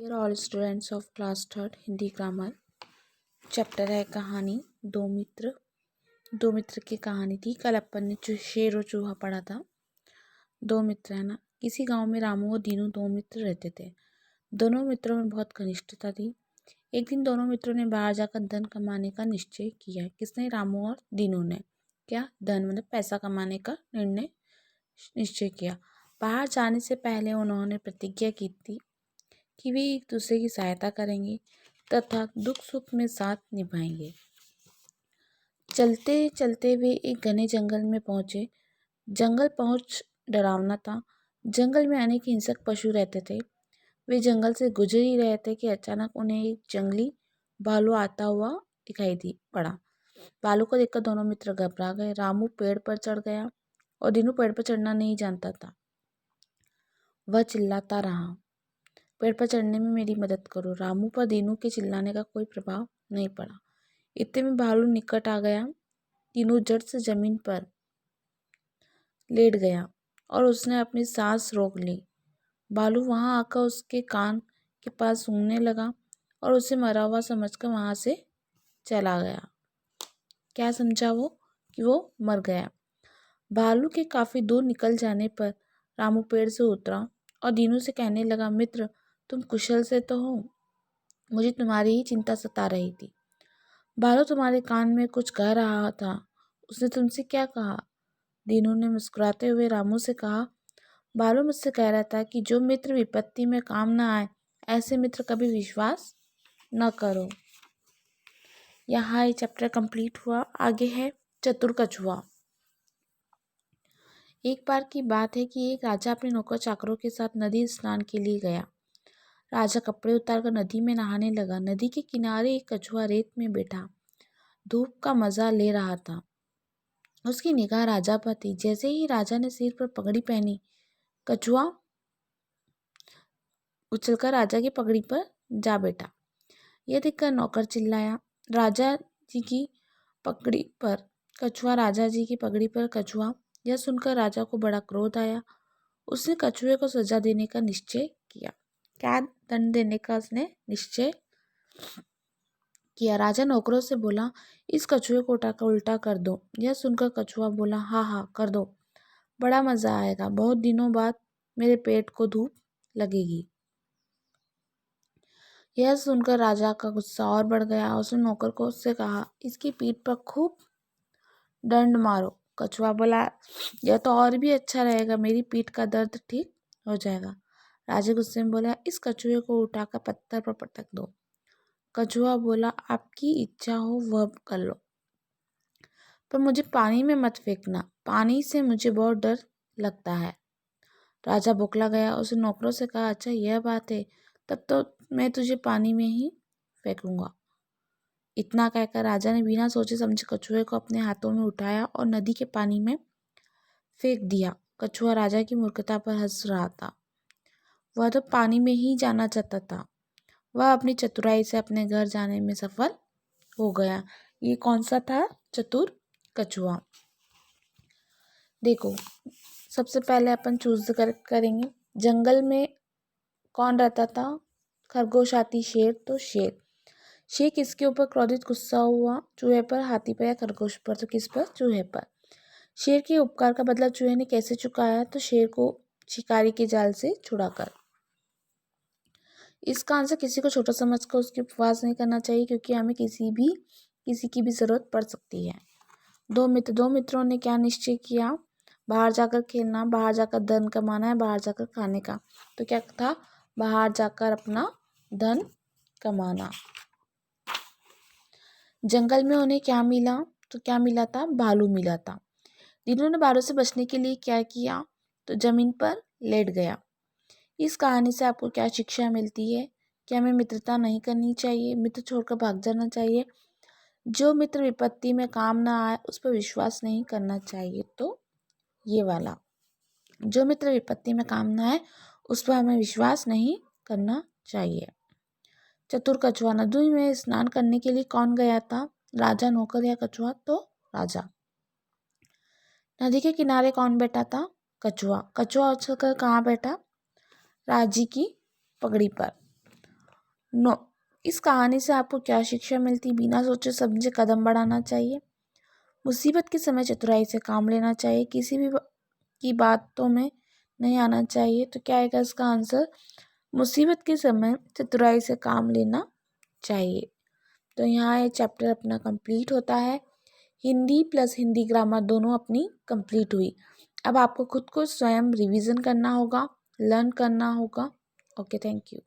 Dear all students of class third Hindi grammar. Chapter है कहानी दो मित्र। दो मित्र की कहानी थी। कल अपन ने शेर और चूहा पढ़ा था। दो मित्र है ना। किसी गांव में रामू और दीनू दो मित्र रहते थे। दोनों मित्रों में बहुत घनिष्ठता थी। एक दिन दोनों मित्रों ने बाहर जाकर धन कमाने का निश्चय किया। किसने? रामू और दीनू ने। क्या? धन मतलब पैसा कमाने का निश्चय किया। बाहर जाने से पहले उन्होंने प्रतिज्ञा की थी कि वे एक दूसरे की सहायता करेंगे तथा दुख सुख में साथ निभाएंगे। चलते चलते वे एक घने जंगल में पहुंचे। जंगल पहुंच डरावना था। जंगल में अनेक हिंसक पशु रहते थे। वे जंगल से गुजर ही रहे थे कि अचानक उन्हें एक जंगली भालू आता हुआ दिखाई पड़ा। भालू को देखकर दोनों मित्र घबरा गए। रामू पेड़ पर चढ़ गया और दीनू पेड़ पर चढ़ना नहीं जानता था। वह चिल्लाता रहा, पेड़ पर चढ़ने में मेरी मदद करो। रामू पर दीनू के चिल्लाने का कोई प्रभाव नहीं पड़ा। इतने में भालू निकट आ गया। दीनू झट से जमीन पर लेट गया और उसने अपनी सांस रोक ली। भालू वहां आकर उसके कान के पास सूंघने लगा और उसे मरा हुआ समझकर वहां से चला गया। क्या समझा वो? कि वो मर गया। भालू के काफी दूर निकल जाने पर रामू पेड़ से उतरा और दीनू से कहने लगा, मित्र तुम कुशल से तो हो? मुझे तुम्हारी ही चिंता सता रही थी। भालू तुम्हारे कान में कुछ कह रहा था। उसने तुमसे क्या कहा? दीनू ने मुस्कुराते हुए रामू से कहा, भालू मुझसे कह रहा था कि जो मित्र विपत्ति में काम न आए ऐसे मित्र कभी विश्वास न करो। यहाँ ये चैप्टर कंप्लीट हुआ। आगे है चतुर कछुआ। एक बार की बात है कि एक राजा अपने नौकर चाकरों के साथ नदी स्नान के लिए गया। राजा कपड़े उतारकर नदी में नहाने लगा। नदी के किनारे एक कछुआ रेत में बैठा धूप का मजा ले रहा था। उसकी निगाह राजा पर थी। जैसे ही राजा ने सिर पर पगड़ी पहनी, कछुआ उछलकर राजा की पगड़ी पर जा बैठा। यह देखकर नौकर चिल्लाया, राजा जी की पगड़ी पर कछुआ, राजा जी की पगड़ी पर कछुआ। यह सुनकर राजा को बड़ा क्रोध आया। उसने कछुए को सजा देने का निश्चय किया। क्या दंड देने का उसने निश्चय किया? राजा नौकरों से बोला, इस कछुए को उठाकर उल्टा कर दो। यह सुनकर कछुआ बोला, हाँ हाँ कर दो, बड़ा मजा आएगा। बहुत दिनों बाद मेरे पेट को धूप लगेगी। यह सुनकर राजा का गुस्सा और बढ़ गया। उसने नौकर को उससे कहा, इसकी पीठ पर खूब दंड मारो। कछुआ बोला, यह तो और भी अच्छा रहेगा, मेरी पीठ का दर्द ठीक हो जाएगा। राजा गुस्से में बोला, इस कछुए को उठाकर पत्थर पर पटक दो। कछुआ बोला, आपकी इच्छा हो वह कर लो, पर मुझे पानी में मत फेंकना, पानी से मुझे बहुत डर लगता है। राजा बौखला गया। उसने नौकरों से कहा, अच्छा यह बात है, तब तो मैं तुझे पानी में ही फेंकूंगा। इतना कहकर राजा ने बिना सोचे समझे कछुए को अपने हाथों में उठाया और नदी के पानी में फेंक दिया। कछुआ राजा की मूर्खता पर हंस रहा था। वह तो पानी में ही जाना चाहता था। वह अपनी चतुराई से अपने घर जाने में सफल हो गया। ये कौन सा था? चतुर कछुआ। देखो, सबसे पहले अपन चूज करेंगे। जंगल में कौन रहता था? खरगोश, हाथी, शेर। तो शेर किसके ऊपर क्रोधित गुस्सा हुआ? चूहे पर, हाथी पर या खरगोश पर? तो किस पर? चूहे पर। शेर के उपकार का बदला चूहे ने कैसे चुकाया? तो शेर को शिकारी के जाल से छुड़ाकर। इसका आंसर किसी को छोटा समझकर उसके उपवास नहीं करना चाहिए, क्योंकि हमें किसी की भी जरूरत पड़ सकती है। दो मित्रों ने क्या निश्चय किया? बाहर जाकर खेलना, बाहर जाकर धन कमाना है, बाहर जाकर खाने का। तो क्या था? बाहर जाकर अपना धन कमाना। जंगल में उन्हें क्या मिला? तो क्या मिला था? भालू मिला था। दीनू ने भालू से बचने के लिए क्या किया? तो जमीन पर लेट गया। इस कहानी से आपको क्या शिक्षा मिलती है? कि हमें मित्रता नहीं करनी चाहिए, मित्र छोड़कर भाग जाना चाहिए। जो मित्र विपत्ति में काम ना आए उस पर विश्वास नहीं करना चाहिए। तो ये वाला, जो मित्र विपत्ति में काम ना आए उस पर हमें विश्वास नहीं करना चाहिए। चतुर कछुआ। नदी में स्नान करने के लिए कौन गया था? राजा, नौकर या कछुआ? तो राजा। नदी के किनारे कौन बैठा था? कछुआ। कछुआ उछलकर कहाँ बैठा? राजी की पगड़ी पर। नो। इस कहानी से आपको क्या शिक्षा मिलती? बिना सोचे समझे कदम बढ़ाना चाहिए। मुसीबत के समय चतुराई से काम लेना चाहिए। किसी भी की बातों में नहीं आना चाहिए। तो क्या आएगा इसका आंसर? मुसीबत के समय चतुराई से काम लेना चाहिए। तो यहाँ ये चैप्टर अपना कंप्लीट होता है। हिंदी प्लस हिंदी ग्रामर दोनों अपनी कंप्लीट हुई। अब आपको खुद को स्वयं रिवीजन करना होगा, लर्न करना होगा। Okay, thank you.